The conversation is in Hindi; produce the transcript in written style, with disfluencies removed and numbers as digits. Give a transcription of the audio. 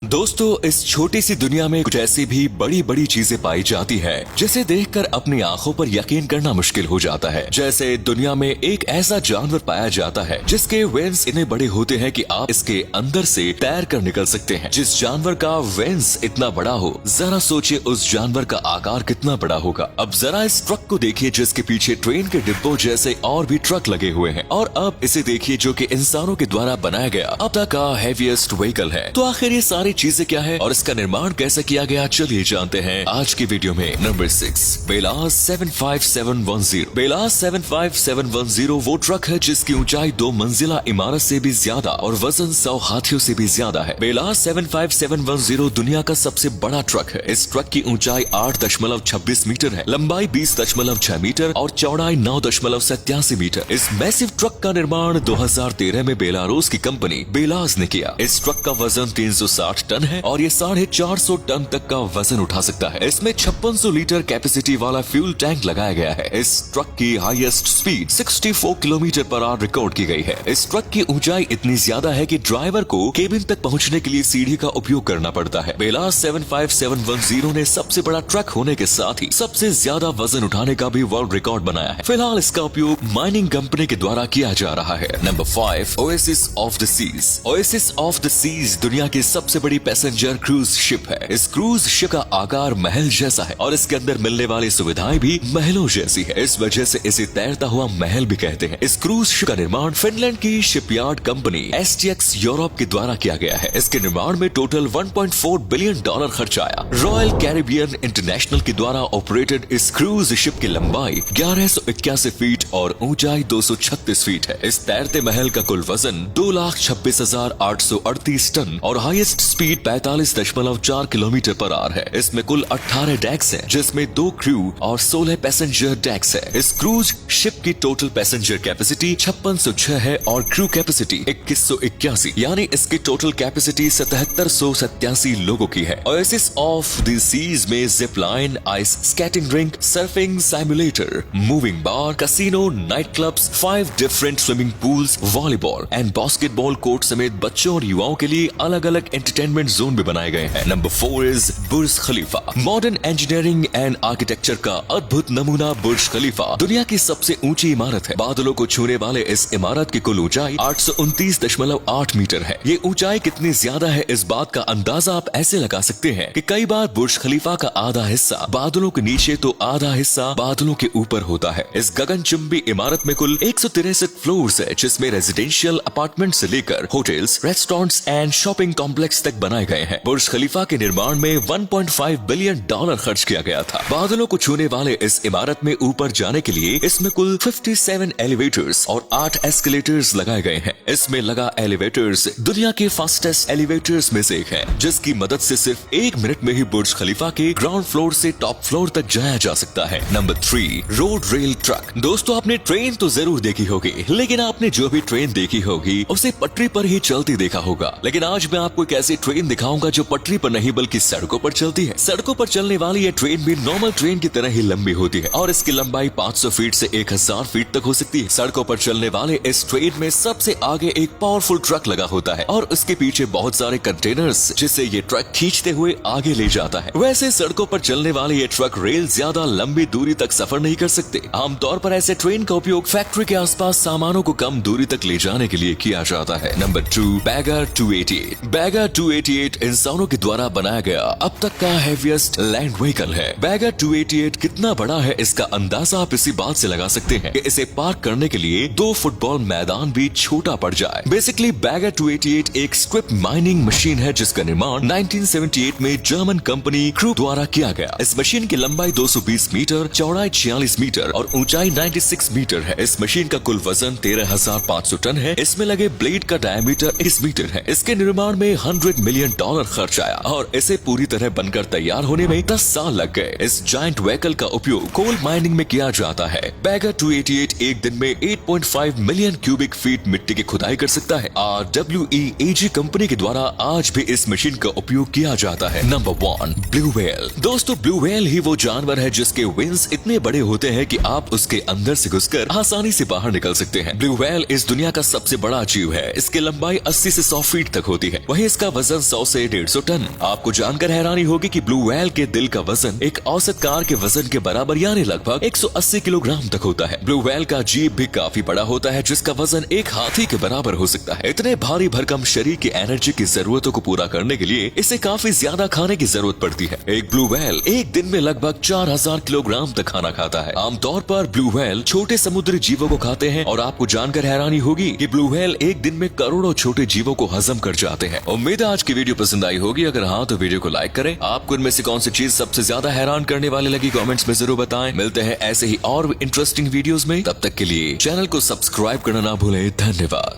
दोस्तों, इस छोटी सी दुनिया में कुछ ऐसी भी बड़ी बड़ी चीजें पाई जाती है जिसे देखकर अपनी आंखों पर यकीन करना मुश्किल हो जाता है। जैसे दुनिया में एक ऐसा जानवर पाया जाता है जिसके वेंस इतने बड़े होते हैं कि आप इसके अंदर से तैर कर निकल सकते हैं। जिस जानवर का वेंस इतना बड़ा हो, जरा सोचिए उस जानवर का आकार कितना बड़ा होगा। अब जरा इस ट्रक को देखिए जिसके पीछे ट्रेन के डिब्बों जैसे और भी ट्रक लगे हुए हैं, और अब इसे देखिए जो कि इंसानों के द्वारा बनाया गया अब तक का हैवीएस्ट व्हीकल है। तो आखिर ये सारी चीजें क्या है और इसका निर्माण कैसे किया गया, चलिए जानते हैं आज की वीडियो में। नंबर 6, बेलास 75710। बेलास 75710 वो ट्रक है जिसकी ऊंचाई 2 मंजिला इमारत से भी ज्यादा और वजन 100 हाथियों से भी ज्यादा है। बेलास 75710 दुनिया का सबसे बड़ा ट्रक है। इस ट्रक की ऊंचाई 8.26 मीटर है, लंबाई 20.6 मीटर और चौड़ाई 9.87 मीटर। इस मैसिव ट्रक का निर्माण 2013 में बेलारूस की कंपनी बेलास ने किया। इस ट्रक का वजन 360 टन है और ये 450 टन तक का वजन उठा सकता है। इसमें 5600 लीटर कैपेसिटी वाला फ्यूल टैंक लगाया गया है। इस ट्रक की highest speed 64 kilometre per hour record की गई है। इस ट्रक की ऊंचाई इतनी ज्यादा है कि ड्राइवर को केबिन तक पहुंचने के लिए सीढ़ी का उपयोग करना पड़ता है। बेलास 75710 ने सबसे बड़ा ट्रक होने के साथ ही सबसे ज्यादा वजन उठाने का भी वर्ल्ड रिकॉर्ड बनाया है। फिलहाल इसका उपयोग माइनिंग कंपनी के द्वारा किया जा रहा है। Number 5, oasis of the seas. Oasis of the seas दुनिया की सबसे बड़ी पैसेंजर क्रूज शिप है। इस क्रूज शिप का आकार महल जैसा है और इसके अंदर मिलने वाली सुविधाएं भी महलों जैसी है। इस वजह से इसे तैरता हुआ महल भी कहते हैं। इस क्रूज शिप का निर्माण फिनलैंड की शिपयार्ड कंपनी STX यूरोप के द्वारा किया गया है। इसके निर्माण में टोटल $1.4 बिलियन खर्च आया। रॉयल कैरिबियन इंटरनेशनल के द्वारा ऑपरेटेड इस क्रूज शिप की लंबाई 1181 फीट और ऊंचाई 236 फीट है। इस तैरते महल का कुल वजन 2,26,838 टन और highest speed 45.4 kilometre per hour है। इसमें कुल 18 डेक्स हैं, जिसमें 2 क्रू और 16 पैसेंजर डेक्स है। इस क्रूज शिप की टोटल पैसेंजर कैपेसिटी 5606 है और क्रू कैपेसिटी 2181, यानी इसकी टोटल कैपेसिटी 7787 लोगों की है। ओएसिस ऑफ द सीज में zip line, ice skating rink, surfing simulator, moving bar, casino, night clubs, 5 different swimming pools, volleyball and basketball court समेत बच्चों और युवाओं के लिए अलग अलग एंटरटेनमेंट जोन भी बनाए गए हैं। Number 4 is Burj Khalifa. Modern engineering and architecture का अद्भुत नमूना बुर्ज खलीफा दुनिया की सबसे ऊंची इमारत है। बादलों को छूने वाले इस इमारत की कुल ऊंचाई 829.8 मीटर है। ये ऊंचाई कितनी ज्यादा है इस बात का अंदाजा आप ऐसे लगा सकते हैं कि कई बार बुर्ज खलीफा का आधा हिस्सा बादलों के नीचे तो आधा हिस्सा बादलों के ऊपर होता है। इस गगनचुंबी इमारत में कुल 163 फ्लोर्स है, जिसमें रेजिडेंशियल अपार्टमेंट से लेकर hotels, restaurants and shopping complex तक बनाए गए हैं। बुर्ज खलीफा के निर्माण में $1.5 बिलियन खर्च किया गया था। बादलों को छूने वाले इस इमारत में ऊपर जाने के लिए इसमें कुल 57 एलिवेटर्स और 8 एस्केलेटर्स लगाए गए हैं। इसमें लगा एलिवेटर्स दुनिया के फास्टेस्ट एलिवेटर्स में से एक है, जिसकी मदद से सिर्फ 1 मिनट में ही बुर्ज खलीफा के ग्राउंड फ्लोर से टॉप फ्लोर तक जाया जा सकता है। Number 3, road rail truck. दोस्तों, आपने ट्रेन तो जरूर देखी होगी, लेकिन आपने जो भी ट्रेन देखी होगी उसे पटरी पर ही चलती देखा होगा। लेकिन आज मैं आपको एक ऐसी ट्रेन दिखाऊंगा जो पटरी पर नहीं बल्कि सड़कों पर चलती है। सड़कों पर चलने वाली ये ट्रेन भी नॉर्मल ट्रेन की तरह ही लंबी होती है और इसकी लंबाई 500 फीट से 1000 फीट तक हो सकती है। सड़कों पर चलने वाले इस ट्रेन में सबसे आगे एक पावरफुल ट्रक लगा होता है और उसके पीछे बहुत सारे कंटेनर्स, जिससे ये ट्रक खींचते हुए आगे ले जाता है। वैसे सड़कों पर चलने वाले ये ट्रक रेल ज्यादा लंबी दूरी तक सफर नहीं कर सकते। आमतौर पर ऐसे ट्रेन का उपयोग फैक्ट्री के आसपास सामानों को कम दूरी तक ले जाने के लिए किया जाता है। Number 2, bagger 288। बैगर 288 इंसानों के द्वारा बनाया गया अब तक का हेवीएस्ट लैंड व्हीकल है। बैगर 288 कितना बड़ा है इसका अंदाजा आप इसी बात से लगा सकते हैं कि इसे पार्क करने के लिए 2 फुटबॉल मैदान भी छोटा पड़ जाए। बेसिकली बैगर 288 एक स्ट्रिप माइनिंग मशीन है जिसका निर्माण 1978 में जर्मन कंपनी क्रू द्वारा किया गया। इस मशीन की लंबाई 220 मीटर, चौड़ाई 46 मीटर और ऊंचाई 96 मीटर है। इस मशीन का कुल वजन 13,500 टन है। इसमें लगे ब्लेड का डायमीटर 21 मीटर है। इसके निर्माण में $100 मिलियन खर्च आया और इसे पूरी तरह बनकर तैयार होने में 10 साल लग गए। इस जायंट व्हीकल का उपयोग कोल माइनिंग में किया जाता है। बैगर 288 एक दिन में 8.5 मिलियन क्यूबिक फीट मिट्टी की खुदाई कर सकता है। RWEAG कंपनी के द्वारा आज भी इस मशीन का उपयोग किया जाता है। Number 1, blue whale. दोस्तों, ब्लू व्हेल ही वो जानवर है जिसके विंग्स इतने बड़े होते हैं कि आप उसके अंदर से घुसकर आसानी से बाहर निकल सकते हैं। ब्लू व्हेल इस दुनिया का सबसे बड़ा जीव है। इसकी लंबाई 80 से 100 फीट तक होती है। वहीं इसका वजन औसतन 100 से 150 टन। आपको जानकर हैरानी होगी कि ब्लू व्हेल के दिल का वजन एक औसत कार के वजन के बराबर यानी लगभग 180 किलोग्राम तक होता है। ब्लू व्हेल का जीभ भी काफी बड़ा होता है, जिसका वजन एक हाथी के बराबर हो सकता है। इतने भारी भरकम शरीर की एनर्जी की जरूरतों को पूरा करने के लिए इसे काफी ज्यादा खाने की जरूरत पड़ती है। एक ब्लू व्हेल एक दिन में लगभग 4000 किलोग्राम तक खाना खाता है। आमतौर पर ब्लू व्हेल छोटे समुद्री जीवों को खाते हैं और आपको जानकर हैरानी होगी कि ब्लू व्हेल एक दिन में करोड़ों छोटे जीवों को हजम कर जाते हैं। उम्मीद है आज की वीडियो पसंद आई होगी। अगर हाँ तो वीडियो को लाइक करें। आपको इनमें से कौन सी चीज सबसे ज्यादा हैरान करने वाली लगी कमेंट्स में जरूर बताएं। मिलते हैं ऐसे ही और इंटरेस्टिंग वीडियोस में। तब तक के लिए चैनल को सब्सक्राइब करना ना भूलें। धन्यवाद।